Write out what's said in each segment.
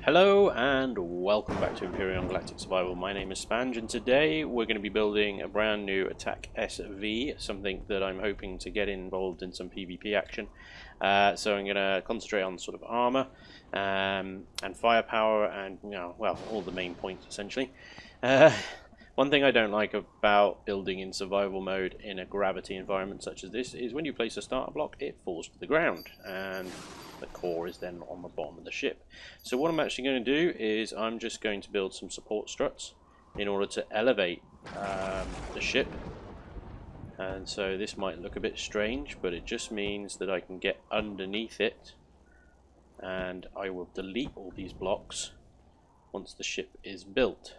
Hello and welcome back to Empyrion Galactic Survival. My name is Spanj and today we're going to be building a brand new attack SV, something that I'm hoping to get involved in some PvP action. So I'm going to concentrate on sort of armor and firepower and, well, all the main points essentially. One thing I don't like about building in survival mode in a gravity environment such as this is when you place a starter block, it falls to the ground and the core is then on the bottom of the ship. So what I'm actually going to do is I'm just going to build some support struts in order to elevate the ship. And so this might look a bit strange, but it just means that I can get underneath it and I will delete all these blocks once the ship is built.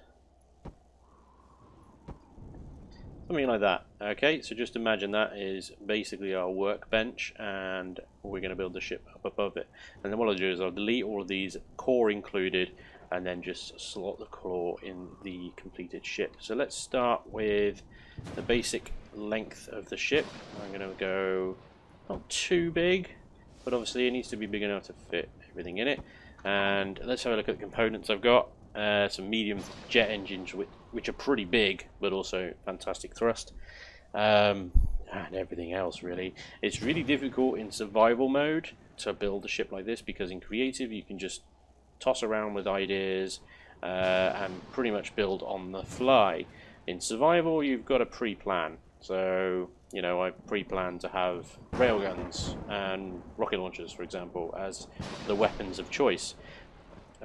Something like that. Okay, so just imagine that is basically our workbench and we're going to build the ship up above it. And then what I'll do is I'll delete all of these, core included, and then just slot the core in the completed ship. So let's start with the basic length of the ship. I'm going to go not too big, but obviously it needs to be big enough to fit everything in it. And let's have a look at the components I've got. Some medium jet engines which are pretty big but also fantastic thrust, and everything else really. It's really difficult in survival mode to build a ship like this because in creative you can just toss around with ideas and pretty much build on the fly. In survival you've got a pre-plan, so I pre-plan to have railguns and rocket launchers, for example, as the weapons of choice.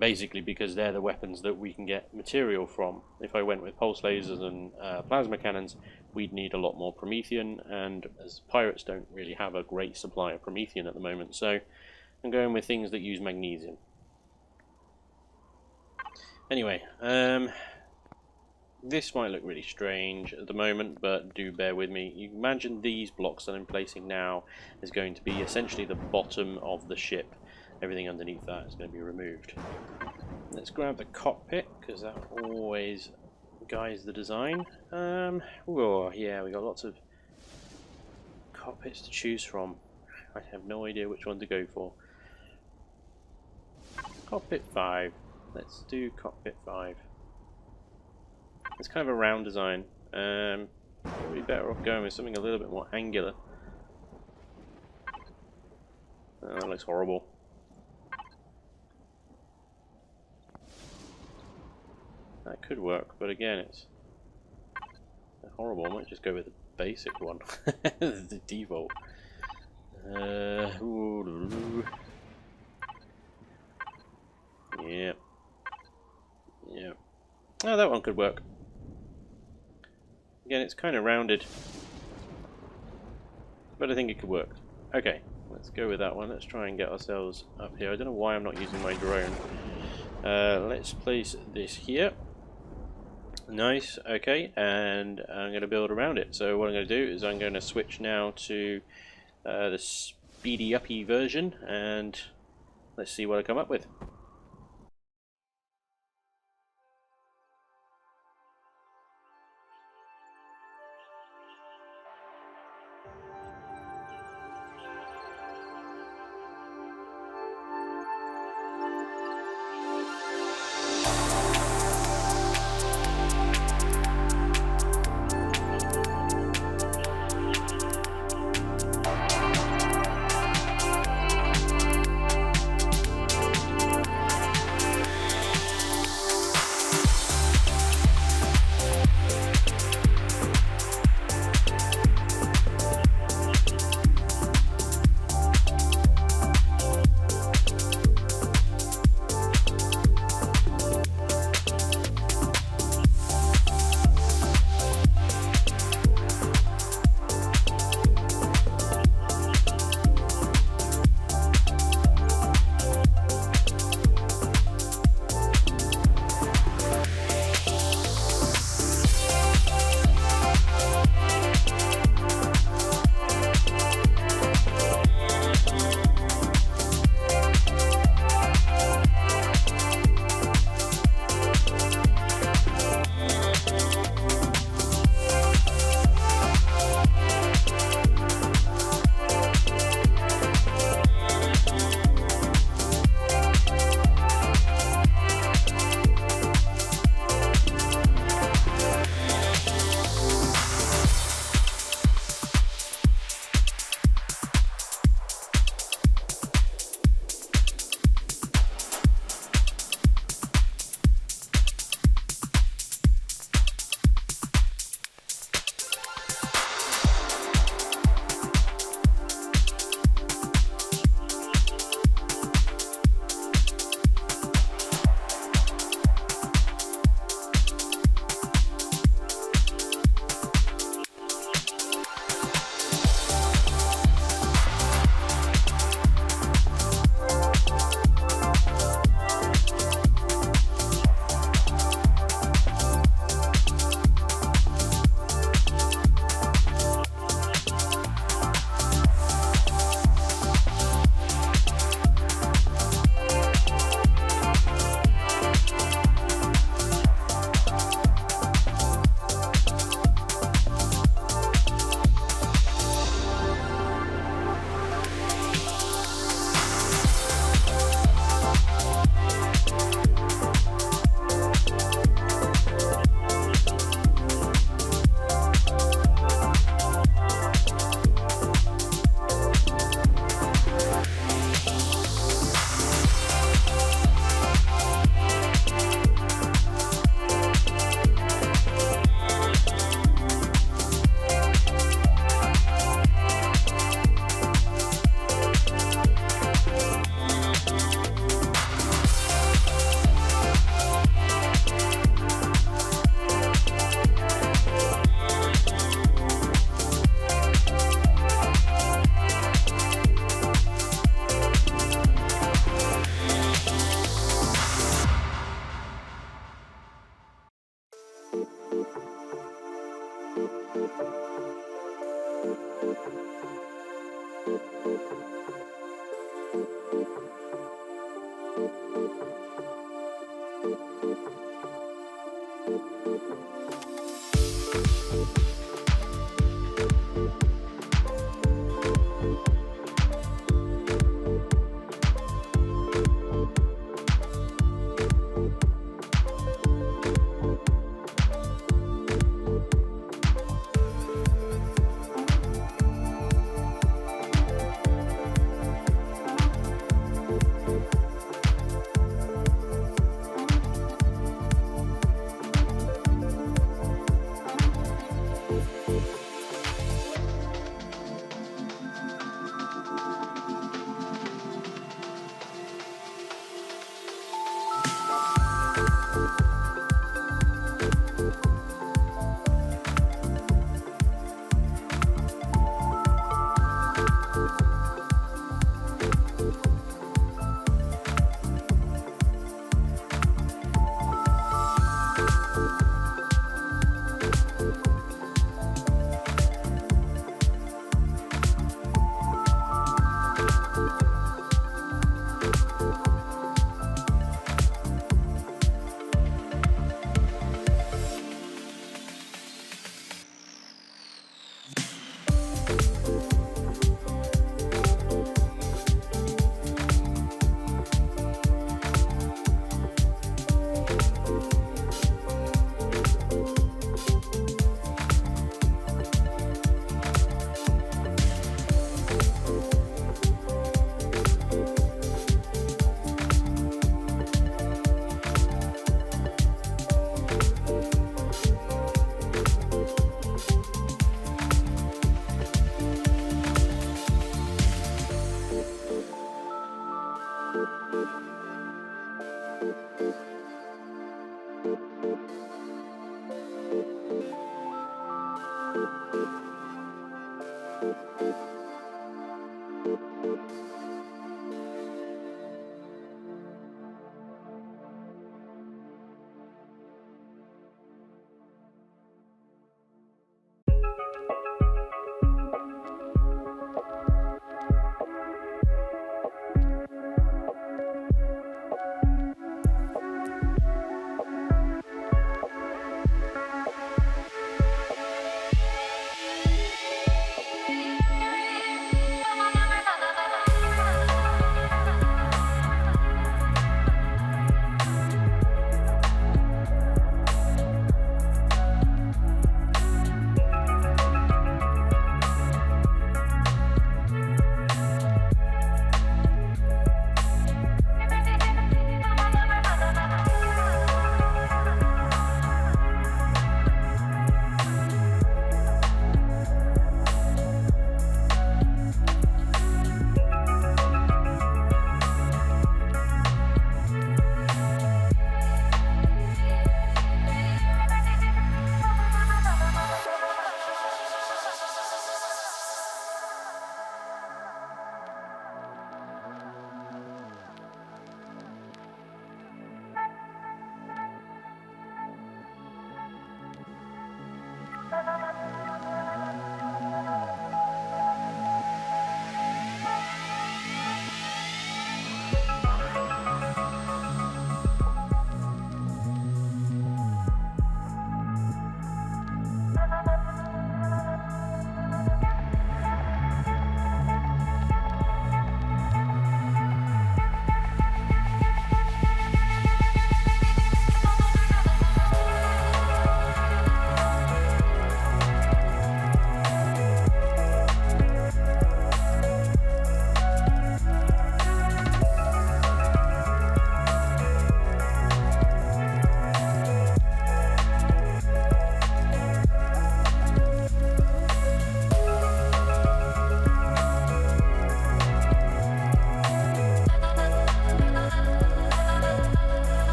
Basically because they're the weapons that we can get material from. If I went with pulse lasers and plasma cannons, we'd need a lot more Promethean, and as pirates don't really have a great supply of Promethean at the moment, so I'm going with things that use magnesium. Anyway, this might look really strange at the moment, but do bear with me. You imagine these blocks that I'm placing now is going to be essentially the bottom of the ship. Everything underneath that is going to be removed. Let's grab the cockpit because that always guides the design. Oh yeah, we got lots of cockpits to choose from. I have no idea which one to go for. Cockpit 5. Let's do cockpit 5. It's kind of a round design. Probably better off going with something a little bit more angular. Oh, that looks horrible. That could work, but again, it's horrible. I might just go with the basic one, the default. Yeah. Oh, that one could work. Again, it's kind of rounded, but I think it could work. Okay, let's go with that one. Let's try and get ourselves up here. I don't know why I'm not using my drone. Let's place this here. Nice, okay, and I'm going to build around it. So what I'm going to do is I'm going to switch now to the speedy uppy version, and let's see what I come up with.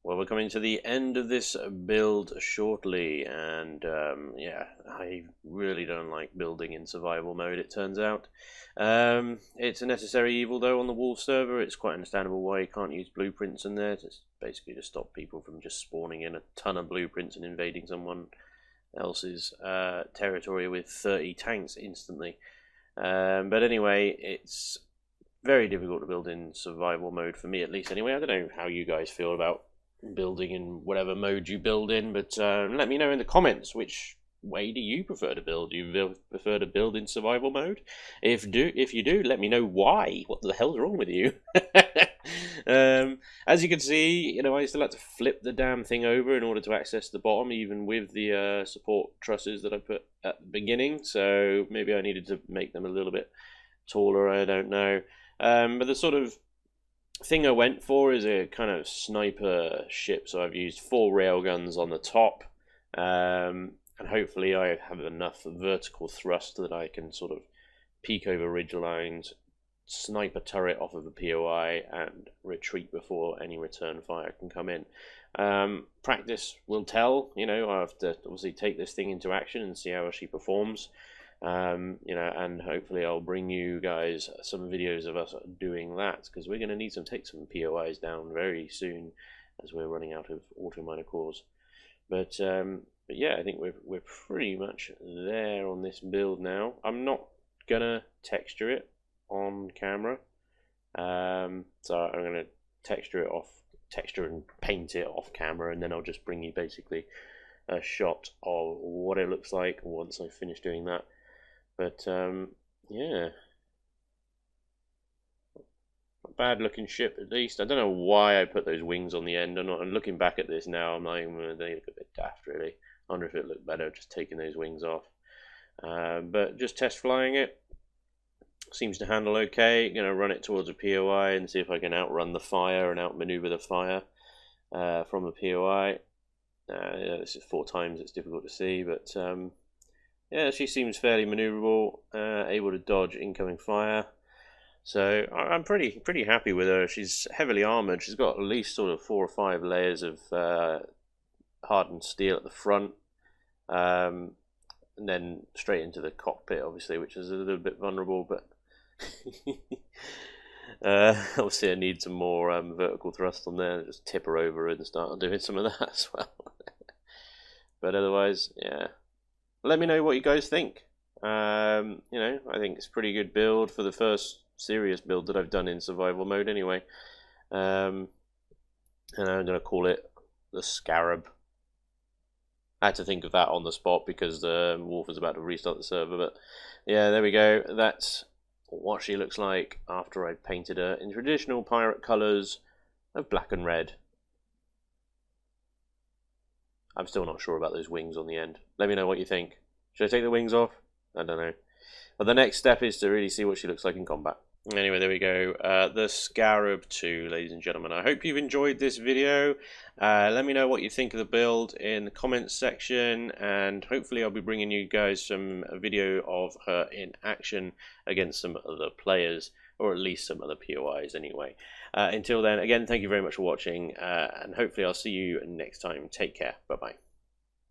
Well, we're coming to the end of this build shortly, and yeah, I really don't like building in survival mode, it turns out. It's a necessary evil, though, on the Wolf server. It's quite understandable why you can't use blueprints in there. It's basically to stop people from just spawning in a ton of blueprints and invading someone else's territory with 30 tanks instantly. But anyway, it's very difficult to build in survival mode, for me at least anyway. I don't know how you guys feel about building in whatever mode you build in, but let me know in the comments which way do you prefer to build. Do you prefer to build in survival mode? If you do, let me know why. What the hell's wrong with you? As you can see, you know, I still had to flip the damn thing over in order to access the bottom, even with the support trusses that I put at the beginning. So maybe I needed to make them a little bit taller, I don't know. But the sort of thing I went for is a kind of sniper ship, so I've used 4 railguns on the top, and hopefully I have enough vertical thrust that I can sort of peek over ridge lines, snipe a turret off of a POI, and retreat before any return fire can come in. Practice will tell. You know, I have to obviously take this thing into action and see how she performs. You know, and hopefully I'll bring you guys some videos of us doing that, because we're going to need to take some POIs down very soon, as we're running out of auto miner cores. But yeah, I think we're pretty much there on this build now. I'm not gonna texture it on camera, so I'm gonna texture and paint it off camera, and then I'll just bring you basically a shot of what it looks like once I finish doing that. But yeah, a bad looking ship at least. I don't know why I put those wings on the end. I'm looking back at this now, I'm like, they look a bit daft really. I wonder if it looked better just taking those wings off. But just test flying it. Seems to handle okay. Gonna run it towards a POI and see if I can outrun the fire and outmaneuver the fire from the POI. Yeah, this is 4 times, it's difficult to see, but yeah, she seems fairly maneuverable, able to dodge incoming fire. So I'm pretty happy with her. She's heavily armored. She's got at least sort of 4 or 5 layers of hardened steel at the front, and then straight into the cockpit, obviously, which is a little bit vulnerable. But obviously, I need some more vertical thrust on there. Just tip her over and start doing some of that as well. But otherwise, yeah. Let me know what you guys think. You know, I think it's a pretty good build for the first serious build that I've done in survival mode anyway. And I'm going to call it the Scarab. I had to think of that on the spot because the Wolf is about to restart the server. But yeah, there we go. That's what she looks like after I painted her in traditional pirate colours of black and red. I'm still not sure about those wings on the end. Let me know what you think. Should I take the wings off? I don't know. But the next step is to really see what she looks like in combat. Anyway, there we go. The Scarab 2, ladies and gentlemen. I hope you've enjoyed this video. Let me know what you think of the build in the comments section, and hopefully I'll be bringing you guys some video of her in action against some other players, or at least some other POIs anyway. Until then, again, thank you very much for watching, and hopefully I'll see you next time. Take care. Bye-bye.